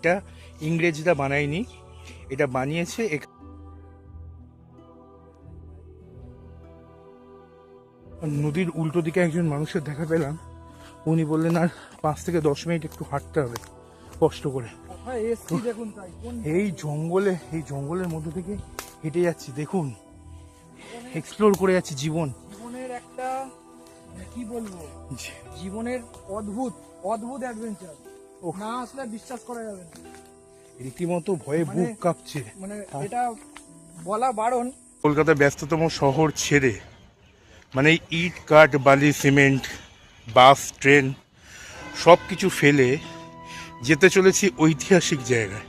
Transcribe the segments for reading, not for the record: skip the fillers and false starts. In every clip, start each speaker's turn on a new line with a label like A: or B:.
A: এটা ইংরেজরা বানায়নি, এটা বানিয়েছে নদীর উল্টো দিকে একজন মানুষের দেখা পেলাম। উনি বললেন আর 5 থেকে 10 মিনিট একটু হাঁটতে হবে কষ্ট করে। এই জঙ্গলের মধ্যে থেকে হেঁটে যাচ্ছি, দেখুন এক্সপ্লোর করে যাচ্ছি
B: জীবনের একটা কি বলবো, জীবনের অদ্ভুত অ্যাডভেঞ্চার। না আসলে বিশ্বাস করা যাবে না,
A: রীতিমতো ভয়ে বুক কাঁপছে।
B: মানে এটা বলা বারণ।
A: কলকাতার ব্যস্ততম শহর ছেড়ে, মানে ইট কাঠ বালি সিমেন্ট বাস ট্রেন সব কিছু ফেলে যেতে চলেছি ঐতিহাসিক জায়গায়।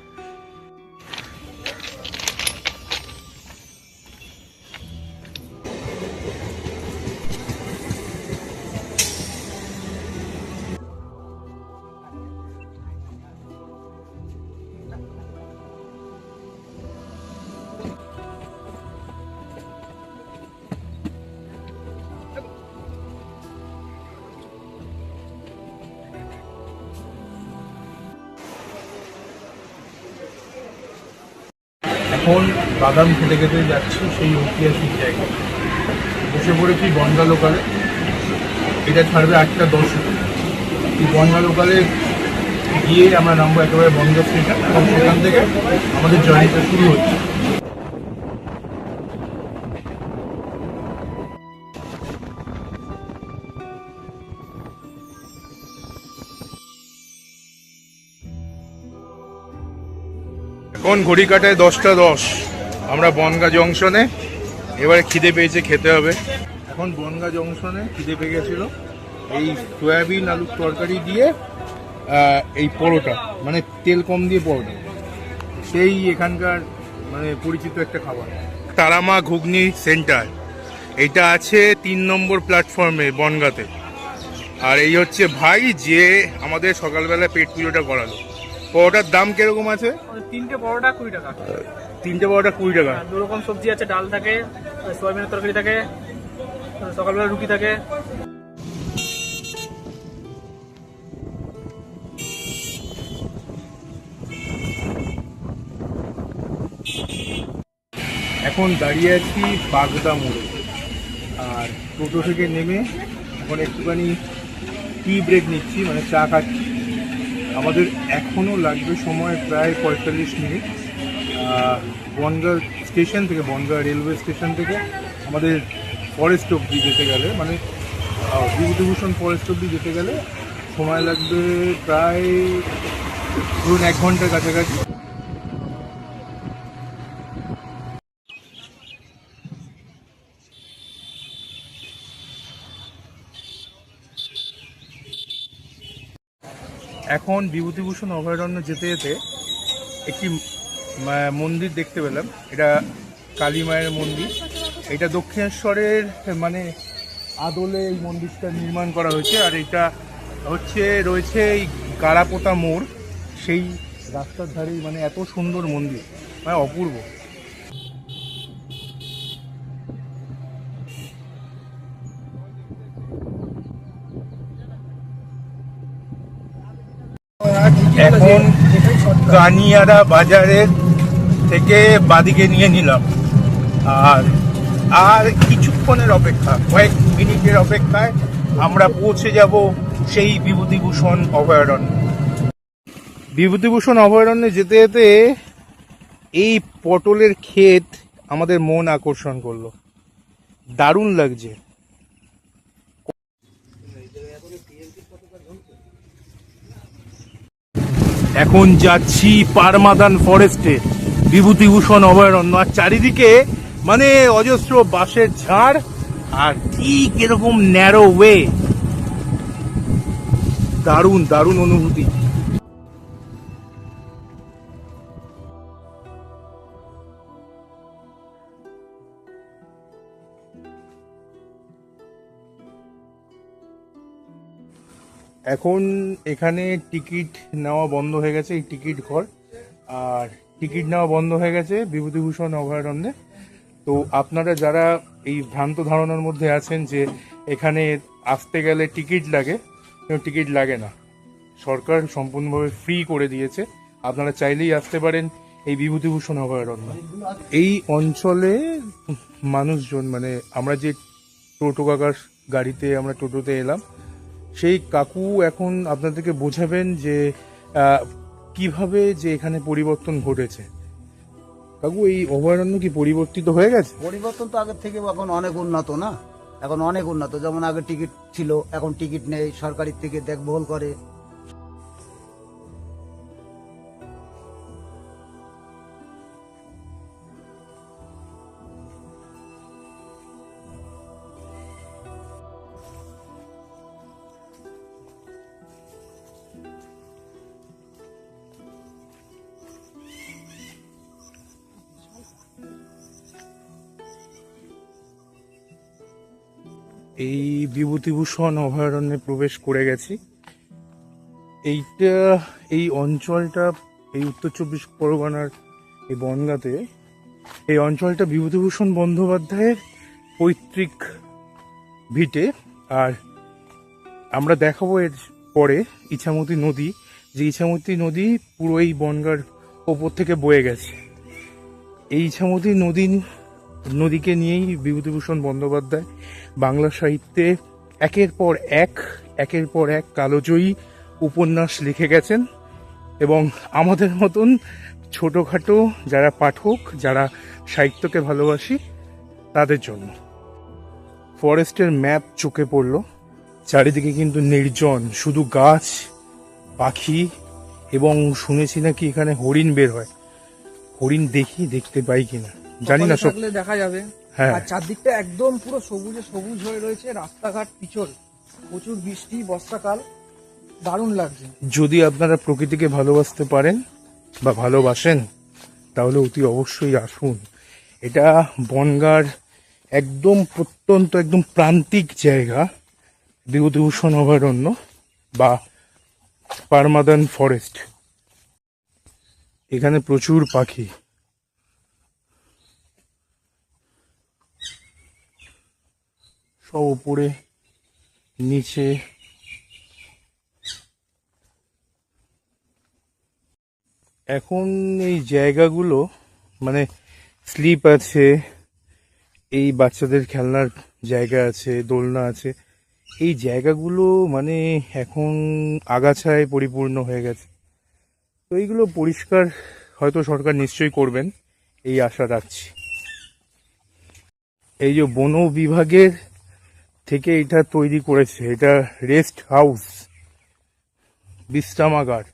A: এখন বাদাম খেতে খেতে যাচ্ছি সেই ঐতিহাসিক জায়গায়। বসে পড়েছি বনগা লোকালে, এটা ছাড়বে 8:10। এই বনগা লোকালে গিয়ে আমরা নামবো একেবারে বনগা স্টেশন, এবং সেখান থেকে আমাদের জার্নিটা শুরু হচ্ছে। এখন ঘড়ি কাটায় 10:10, আমরা বনগা জংশনে। এবারে খিদে পেয়েছে, খেতে হবে। এখন বনগা জংশনে খিদে পেয়ে গেছিল, এই সয়াবিন আলুর তরকারি দিয়ে এই পরোটা, মানে তেল কম দিয়ে পরোটা, সেই এখানকার মানে পরিচিত একটা খাবার। তারামা ঘুগনি সেন্টার, এটা আছে 3 নম্বর প্ল্যাটফর্মে বনগাতে। আর এই হচ্ছে ভাই যে আমাদের সকালবেলা পেট পুজোটা করালো। পরোটার দাম কিরকম আছে?
B: 3টে পরোটা 20 টাকা।
A: 3টে পরোটা 20 টাকা।
B: 2 রকম সবজি আছে, ডাল থাকে, সয়াবিনের তরকারি থাকে, সকালবেলা রুটি থাকে।
A: এখন দাঁড়িয়ে আছি বাগদা মোড়ে, আর টোটো থেকে নেমে এখন একটুখানি টি ব্রেক নিচ্ছি, মানে চা খাচ্ছি। আমাদের এখনও লাগবে সময় প্রায় 45 মিনিট বনগা স্টেশন থেকে, বনগা রেলওয়ে স্টেশন থেকে আমাদের ফরেস্ট অবধি যেতে গেলে, মানে বিভূতিভূষণ ফরেস্ট অবধি যেতে গেলে সময় লাগবে প্রায় ধরুন 1 ঘন্টার কাছাকাছি। এখন বিভূতিভূষণ অভয়ারণ্য যেতে যেতে একটি মন্দির দেখতে পেলাম, এটা কালী মায়ের মন্দির। এটা দক্ষিণেশ্বরের মানে আদলে এই মন্দিরটা নির্মাণ করা হয়েছে। আর এটা রয়েছে এই গাড়াপোতা মোড়, সেই রাস্তার ধারেই, মানে এত সুন্দর মন্দির, মানে অপূর্ব। এখন কানিয়ারা বাজারের থেকে বাদিকে নিয়ে নিলাম, আর কিছুক্ষণের অপেক্ষা, কয়েক মিনিটের অপেক্ষায় আমরা পৌঁছে যাব সেই বিভূতিভূষণ অভয়ারণ্য। বিভূতিভূষণ অভয়ারণ্যে যেতে যেতে এই পটলের ক্ষেত আমাদের মন আকর্ষণ করলো, দারুণ লাগছে। এখন যাচ্ছি পারমাদান ফরেস্টে, বিভূতিভূষণ অভয়ারণ্য। আর চারিদিকে মানে অজস্র বাঁশের ঝাড়, আর ঠিক এরকম ন্যারো ওয়ে, দারুণ দারুণ অনুভূতি। এখন এখানে টিকিট নেওয়া বন্ধ হয়ে গেছে, এই টিকিট ঘর, আর টিকিট নেওয়া বন্ধ হয়ে গেছে বিভূতিভূষণ অভয়ারণ্যে। তো আপনারা যারা এই ভ্রান্ত ধারণার মধ্যে আছেন যে এখানে আসতে গেলে টিকিট লাগে, টিকিট লাগে না, সরকার সম্পূর্ণভাবে ফ্রি করে দিয়েছে আপনারা চাইলেই আসতে পারেন এই বিভূতিভূষণ অভয়ারণ্য। এই অঞ্চলে মানুষজন, মানে আমরা যে টোটো কাকার গাড়িতে, আমরা টোটোতে এলাম, সেই কাকু এখন আপনাদেরকে বোঝাবেন যে কিভাবে যে এখানে পরিবর্তন ঘটেছে। কাকু, এই অভয়ারণ্য কি পরিবর্তিত হয়ে গেছে?
C: পরিবর্তন তো আগের থেকে এখন অনেক উন্নত না, এখন অনেক উন্নত। যেমন আগে টিকিট ছিল, এখন টিকিট নেই, সরকারি থেকে দেখভাল করে।
A: এই বিভূতিভূষণ অভয়ারণ্যে প্রবেশ করে গেছি। এই অঞ্চলটা, এই উত্তর চব্বিশ পরগনার এই বনগাঁতে, এই অঞ্চলটা বিভূতিভূষণ বন্দ্যোপাধ্যায়ের পৈতৃক ভিটে। আর আমরা দেখাবো এর পরে ইছামতি নদী, যে ইছামতি নদী পুরো এই বনগাঁর ওপর থেকে বয়ে গেছে। এই ইছামতি নদীকে নিয়েই বিভূতিভূষণ বন্দ্যোপাধ্যায় বাংলা সাহিত্যে একের পর এক কালজয়ী উপন্যাস লিখে গেছেন। এবং আমাদের মতন ছোটখাটো যারা পাঠক, যারা সাহিত্যকে ভালোবাসি, তাদের জন্য ফরেস্টের ম্যাপ চোখে পড়লো। চারিদিকে কিন্তু নির্জন, শুধু গাছ, পাখি, এবং শুনেছি নাকি এখানে হরিণ বের হয়। হরিণ দেখতে পাই কিনা জানি না, সব
B: থাকলে দেখা যাবে।
A: হ্যাঁ।
B: আর চারদিকটা একদম পুরো সবুজে সবুজ হয়ে রয়েছে, রাস্তাঘাট পিছল, প্রচুর বৃষ্টি, বর্ষাকাল, দারুণ লাগছে।
A: যদি আপনারা প্রকৃতিকে ভালোবাসতে পারেন বা ভালোবাসেন, তাহলে অতি অবশ্যই আসুন। এটা বনগাঁর একদম প্রত্যন্ত, একদম প্রান্তিক জায়গা, বিভূতিভূষণ অভয়ারণ্য বা পারমাদান ফরেস্ট। এখানে প্রচুর পাখি, সব উপরে নিচে। এখন এই জায়গাগুলো মানে স্লিপ আছে, এই বাচ্চাদের খেলনার জায়গা আছে, দোলনা আছে, এই জায়গাগুলো মানে এখন আগাছায় পরিপূর্ণ হয়ে গেছে। তো এইগুলো পরিষ্কার হয়তো সরকার নিশ্চয়ই করবেন, এই আশা রাখছি। এই যে বন বিভাগের থেকে এটা তৈরি করেছে, এটা রেস্ট হাউস, বিশ্রামাগার,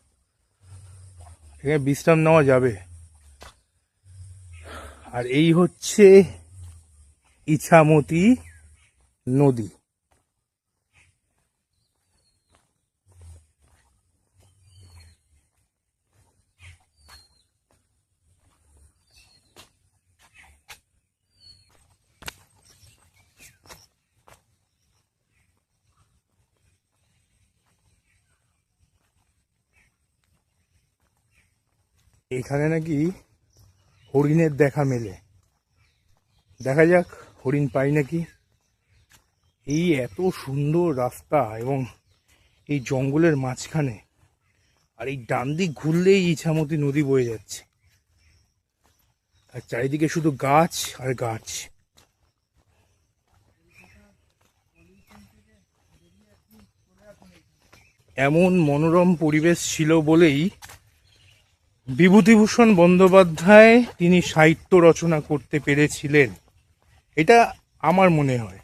A: এখানে বিশ্রাম নেওয়া যাবে। আর এই হচ্ছে ইছামতি নদী। এখানে নাকি হরিণের দেখা মেলে, দেখা যাক হরিণ পাই নাকি। এই এত সুন্দর রাস্তা এবং এই জঙ্গলের মাঝখানে, আর এই ডান দিক ঘুরলেই ইছামতি নদী বয়ে যাচ্ছে, আর চারিদিকে শুধু গাছ আর গাছ। এমন মনোরম পরিবেশ ছিল বলেই বিভূতিভূষণ বন্দ্যোপাধ্যায় তিনি সাহিত্য রচনা করতে পেরেছিলেন, এটা আমার মনে হয়।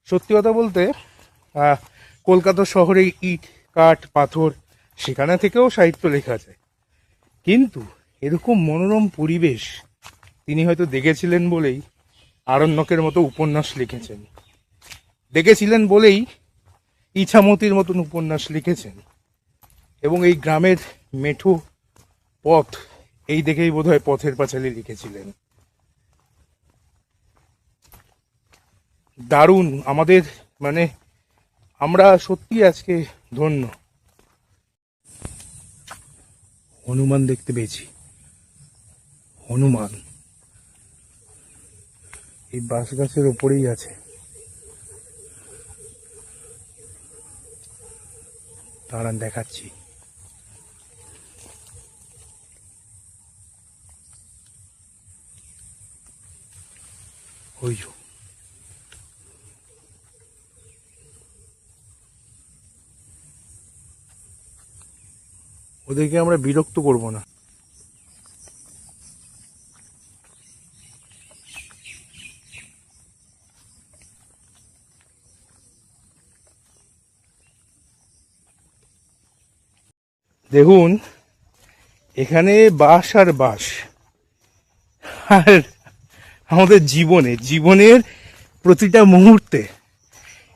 A: সত্যি কথা বলতে, কলকাতা শহরে ইট, কাঠ, পাথর, সেখানে থেকেও সাহিত্য লেখা যায়, কিন্তু এরকম মনোরম পরিবেশ তিনি হয়তো দেখেছিলেন বলেই আরণ্যকের মতো উপন্যাস লিখেছেন, দেখেছিলেন বলেই ইছামতির মতন উপন্যাস লিখেছেন। এবং এই গ্রামের মেঠো পথ, এই দেখেই বোধহয় পথের পাঁচালী লিখেছিলেন। দারুণ, আমাদের মানে আমরা সত্যি আজকে ধন্য। হনুমান দেখতে পেয়েছি, হনুমান এই বাঁশ গাছের ওপরেই আছে। দাঁড়ান দেখাচ্ছি। ওই যে। ওদেরকে আমরা বিরক্ত করব না। দেখুন এখানে বাস আর বাস, আর আমাদের জীবনের প্রতিটা মুহূর্তে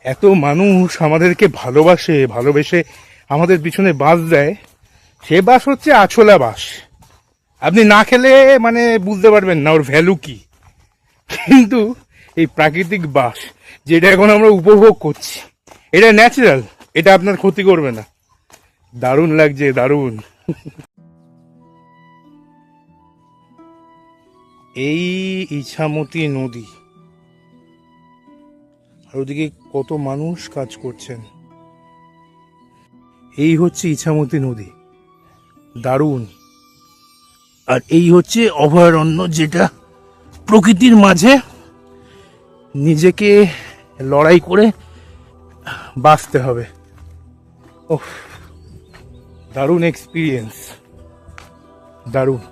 A: এত মানুষ আমাদেরকে ভালোবেসে আমাদের পিছনে বাস দেয়। সে বাস হচ্ছে আছলা বাস। আপনি না খেলে মানে বুঝতে পারবেন না ওর ভ্যালু কি। কিন্তু এই প্রাকৃতিক বাস যেটা এখন আমরা উপভোগ করছি, এটা ন্যাচারাল, এটা আপনার ক্ষতি করবে না। দারুণ লাগছে, দারুণ। এই ইছামতি নদী, আর ওদিকে কত মানুষ কাজ করছেন। এই হচ্ছে ইছামতি নদী, দারুণ। আর এই হচ্ছে অভয়ারণ্য, যেটা প্রকৃতির মাঝে নিজেকে লড়াই করে বাঁচতে হবে। ওহ, দারুণ এক্সপিরিয়েন্স, দারুণ।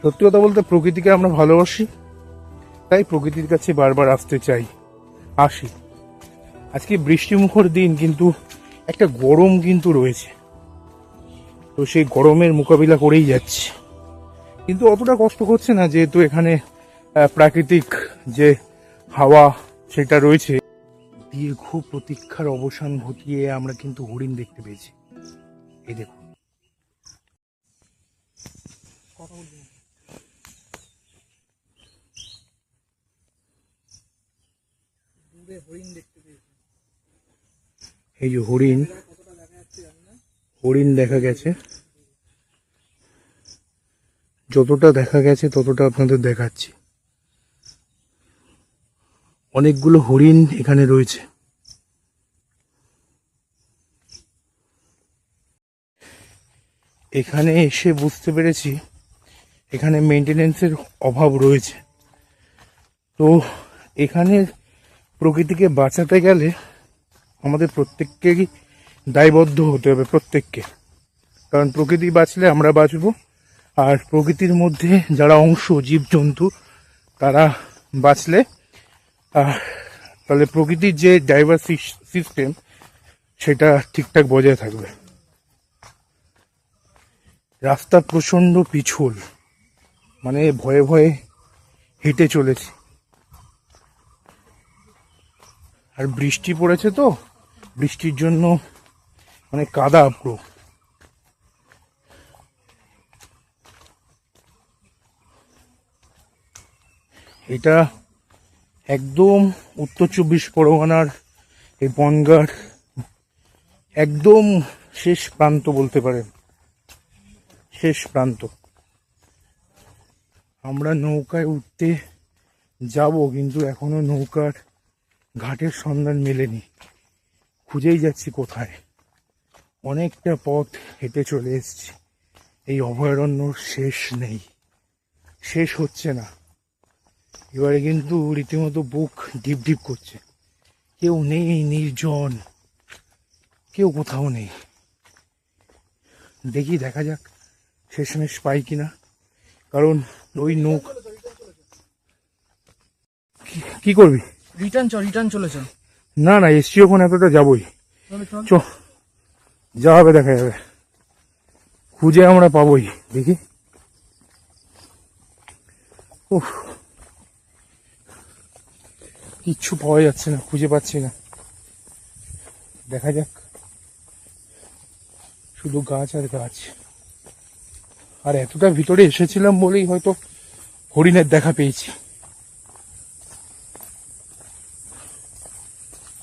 A: সত্যি কথা বলতে প্রকৃতিকে আমরা ভালোবাসি, তাই প্রকৃতির কাছে বারবার আসতে চাই, আসি। আজকে বৃষ্টিমুখর দিন, কিন্তু একটা গরম কিন্তু রয়েছে, তো সেই গরমের মোকাবিলা করেই যাচ্ছি। কিন্তু অতটা কষ্ট করছে না, যেহেতু এখানে প্রাকৃতিক যে হাওয়া সেটা রয়েছে। দীর্ঘ প্রতীক্ষার অবসান ঘটিয়ে আমরা কিন্তু হরিণ দেখতে পেয়েছি। এই দেখুন,
B: হরিণ দেখতে পেয়েছি।
A: এই যে হরিণ, হরিণ দেখা গেছে। যতটা দেখা গেছে ততটা আপনাদের দেখাচ্ছি। অনেকগুলো হরিণ এখানে রয়েছে। এখানে এসে বুঝতে পেরেছি এখানে মেইনটেনেন্সের অভাব রয়েছে। তো এখানে প্রকৃতিকে বাঁচাতে গেলে আমাদের প্রত্যেককেই দায়বদ্ধ হতে হবে, প্রত্যেককে। কারণ প্রকৃতি বাঁচলে আমরা বাঁচবো, আর প্রকৃতির মধ্যে যারা অংশ, জীবজন্তু, তারা বাঁচলে তাহলে প্রকৃতির যে ডাইভার্স সিস্টেম সেটা ঠিকঠাক বজায় থাকবে। রাস্তা প্রচণ্ড পিছল, মানে ভয়ে ভয়ে হেঁটে চলেছি। আর বৃষ্টি পড়েছে, তো বৃষ্টির জন্য মানে কাদা পুরো। এটা একদম উত্তর 24 পরগনার এই বনগাঁর একদম শেষ প্রান্ত বলতে পারেন, শেষ প্রান্ত। আমরা নৌকায় উঠতে যাব, কিন্তু এখনো নৌকার ঘাটের সন্ধান মেলেনি। খুঁজেই যাচ্ছি কোথায়। অনেকটা পথ হেঁটে চলে এসেছি। এই অভয়ারণ্যর শেষ নেই, শেষ হচ্ছে না। এবারে কিন্তু রীতিমতো বুক ডিপ ডিপ করছে। কেউ নেই, নির্জন, কেউ কোথাও নেই। দেখা যাক শেষমেশ পাই কিনা। কারণ ওই নৌকা, কি করবি?
B: রিটার্ন চলেছে।
A: না না, এসছি ওখানে, এতটা যাবই। চ, যা হবে দেখা যাবে। খুঁজে আমরা পাবোই, দেখি। উফ, কিচ্ছু পাওয়া যাচ্ছে না, খুঁজে পাচ্ছি না। দেখা যাক, শুধু গাছ আর গাছ। আর এতটা ভিতরে এসেছিলাম বলেই হয়তো হরিণের দেখা পেয়েছি।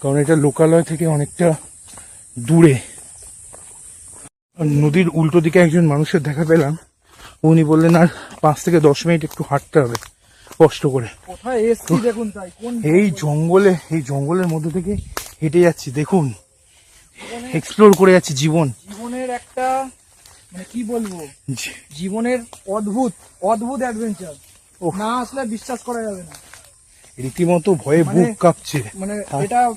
A: কারণ এটা লোকালয় থেকে অনেকটা দূরে। নদীর উল্টো দিকে একজন মানুষের দেখা পেলাম। উনি বললেন আর 5 থেকে 10 মিনিট একটু হাঁটতে হবে কষ্ট করে।
B: কোথায় এসছি দেখুন, তাই কোন
A: এই জঙ্গলের মধ্যে থেকে হেঁটে যাচ্ছি। দেখুন, এক্সপ্লোর করে যাচ্ছি
B: জীবনের একটা, মানে কি বলবো, জীবনের অদ্ভুত অদ্ভুত অ্যাডভেঞ্চার। না আসলে বিশ্বাস করা যাবে না।
A: রীতিমতো ভয়ে বুক
B: মানে-
A: কাঁপছে।
B: মানে এটা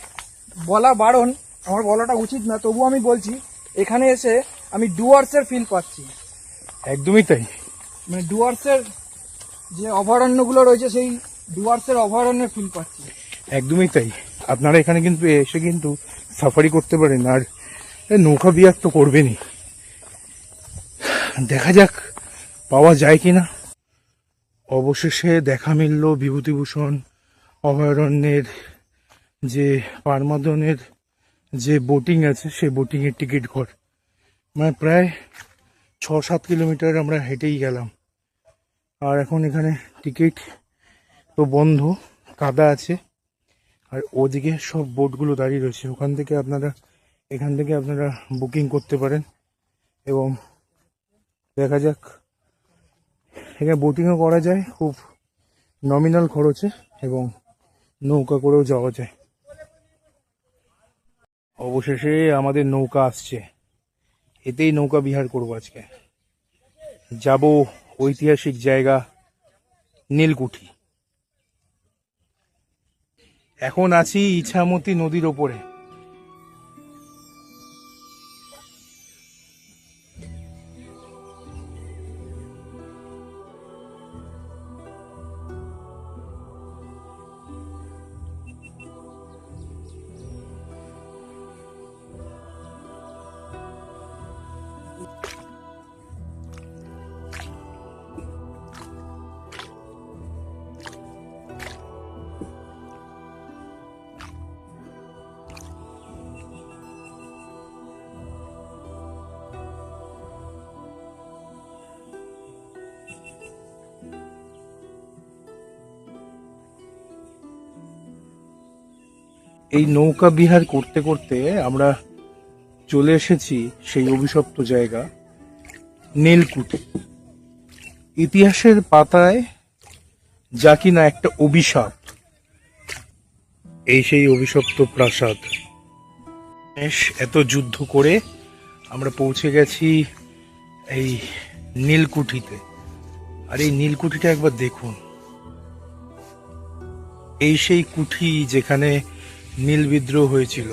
B: বলা বারণ, আমার বলাটা উচিত না, তবু আমি বলছি, এখানে এসে আমি ডুয়ার্সের ফিল পাচ্ছি।
A: একদমই তাই।
B: মানে ডুয়ার্সের যে অভয়ারণ্যগুলো রয়েছে সেই ডুয়ার্সের অভয়ারণ্যের ফিল পাচ্ছি।
A: একদমই তাই। আপনারা এখানে কিন্তু এসে কিন্তু সাফারি করতে পারেন, আর নৌকা বিহার তো করবেনই। দেখা যাক পাওয়া যায় কিনা। অবশেষে দেখা মিলল বিভূতিভূষণ অভয়ারণ্যের যে পারমাদনের যে বোটিং আছে সেই বোটিং এর টিকিট ঘর। মানে প্রায় 6-7 কিলোমিটার আমরা হেঁটেই গেলাম, আর এখন এখানে টিকিট তো বন্ধ, কাদা আছে, আর ওদিকে সব বোটগুলো দাঁড়িয়ে রয়েছে। এখান থেকে আপনারা বুকিং করতে পারেন, এবং দেখা যাক। এখানে বোটিংও করা যায় খুব নমিনাল খরচে, এবং নৌকা করেও যাওয়া যায়। অবশেষে আমাদের নৌকা আসছে, এতেই নৌকা বিহার করবো আজকে। যাব ঐতিহাসিক জায়গা নীলকুঠি। এখন আছি ইছামতি নদীর ওপরে। এই নৌকা বিহার করতে করতে আমরা চলে এসেছি সেই অভিশপ্ত জায়গা নীলকুঠি। ইতিহাসের পাতায় যা কিনা একটা অভিশাপ, এই সেই অভিশপ্ত প্রাসাদ। এত যুদ্ধ করে আমরা পৌঁছে গেছি এই নীলকুঠিতে। আর এই নীলকুঠিটা একবার দেখুন, এই সেই কুঠি যেখানে নীল বিদ্রোহ হয়েছিল।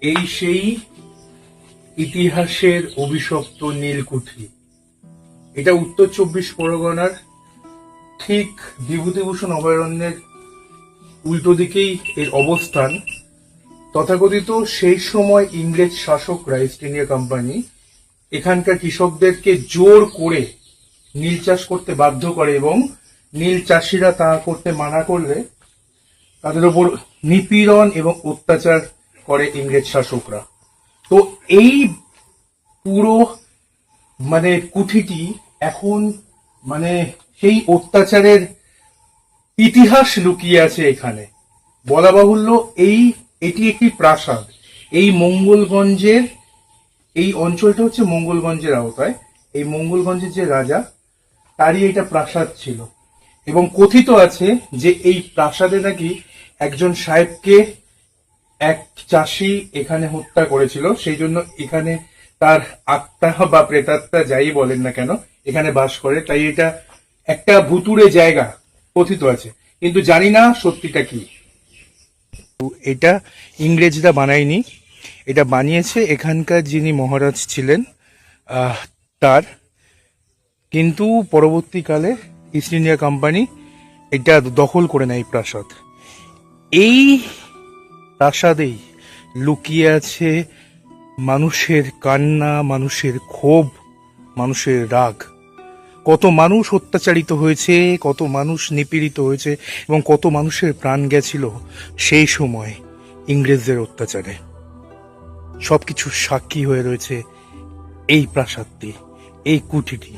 A: এই সেই ইতিহাসের অভিশপ্ত নীলকুঠি। এটা উত্তর 24 পরগনার ঠিক বিভূতিভূষণ অভয়ারণ্যের উল্টো দিকেই এর অবস্থান। তথাকথিত সেই সময় ইংরেজ শাসকরা, ইস্ট ইন্ডিয়া কোম্পানি, এখানকার কৃষকদেরকে জোর করে নীল চাষ করতে বাধ্য করে, এবং নীল চাষিরা তা করতে মানা করলে তাদের উপর নিপীড়ন এবং অত্যাচার করে ইংরেজ শাসকরা। তো এই পুরো কুঠিটি এখন সেই অত্যাচারের ইতিহাস লুকিয়ে আছে এখানে। বলা বাহুল্য, এটি একটি প্রাসাদ। এই মঙ্গলগঞ্জের এই অঞ্চলটা হচ্ছে মঙ্গলগঞ্জের আওতায়। এই মঙ্গলগঞ্জের যে রাজা, তারই এটা প্রাসাদ ছিল, এবং কথিত আছে যে এই প্রাসাদে নাকি একজন সাহেবকে এক চাষি এখানে হত্যা করেছিল, সেই জন্য এখানে তার আত্মা বা প্রেতাত্মা যাই বলেন না কেন এখানে বাস করে। তাই এটা একটা ভুতুড়ে জায়গা কথিত আছে, কিন্তু জানি না সত্যিটা কি। এটা ইংরেজরা বানায়নি, এটা বানিয়েছে এখানকার যিনি মহারাজ ছিলেন তার। কিন্তু পরবর্তীকালে ইস্ট ইন্ডিয়া কোম্পানি এটা দখল করে নেয় প্রাসাদ। এই প্রাসাদেই লুকিয়ে আছে মানুষের কান্না, মানুষের ক্ষোভ, মানুষের রাগ। কত মানুষ অত্যাচারিত হয়েছে, কত মানুষ নিপীড়িত হয়েছে, এবং কত মানুষের প্রাণ গেছিল সেই সময় ইংরেজদের অত্যাচারে। সবকিছু সাক্ষী হয়ে রয়েছে এই প্রাসাদটি, এই কুঠিটি।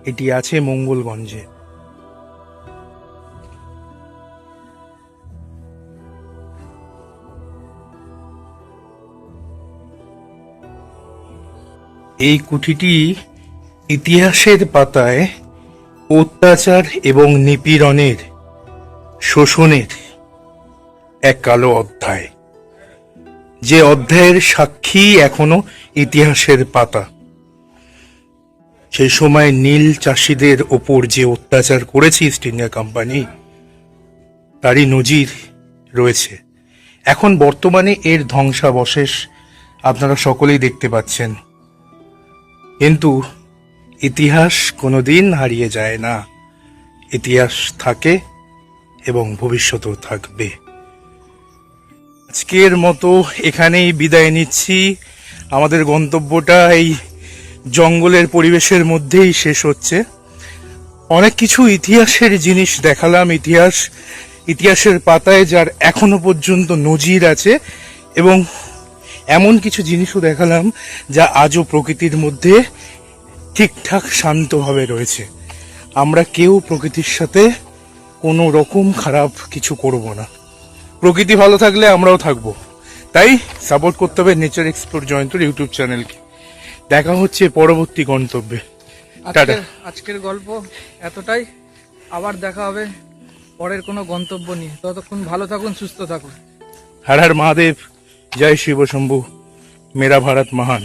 A: এটি আছে মঙ্গলগঞ্জে। এই কুঠিটি ইতিহাসের পাতায় অত্যাচার এবং নিপীড়নের, শোষণের এক কালো অধ্যায়, যে অধ্যায়ের সাক্ষী এখনো ইতিহাসের পাতা। সেই সময় নীল চাষিদের ওপর যে অত্যাচার করেছে ইস্ট ইন্ডিয়া কোম্পানি, তারই নজির রয়েছে। এখন বর্তমানে এর ধ্বংসাবশেষ আপনারা সকলেই দেখতে পাচ্ছেন, কিন্তু ইতিহাস কোনোদিন হারিয়ে যায় না। ইতিহাস থাকে এবং ভবিষ্যতেও থাকবে। আজকের মতো এখানেই বিদায় নিচ্ছি। আমাদের গন্তব্যটা এই জঙ্গলের পরিবেশের মধ্যেই শেষ হচ্ছে। অনেক কিছু ইতিহাসের জিনিস দেখালাম, ইতিহাসের পাতায় যার এখনো পর্যন্ত নজির আছে, এবং এমন কিছু জিনিসও দেখালাম যা আজও প্রকৃতির মধ্যে ঠিকঠাক শান্তভাবে রয়েছে। আমরা কেউ প্রকৃতির সাথে কোনো রকম খারাপ কিছু করব না। প্রকৃতি ভালো থাকলে আমরাও থাকবো। তাই সাপোর্ট করতে হবে নেচার এক্সপ্লোর জয়ন্তর ইউটিউব চ্যানেলকে। দেখা হচ্ছে পরবর্তী গন্তব্যে। টাটা।
B: আজকের গল্প এতটাই, আবার দেখা হবে পরের কোনো গন্তব্য নিয়ে। ততক্ষণ ভালো থাকুন, সুস্থ থাকুন।
A: হর হর মহাদেব, জয় শিব শম্ভু, মেরা ভারত মহান।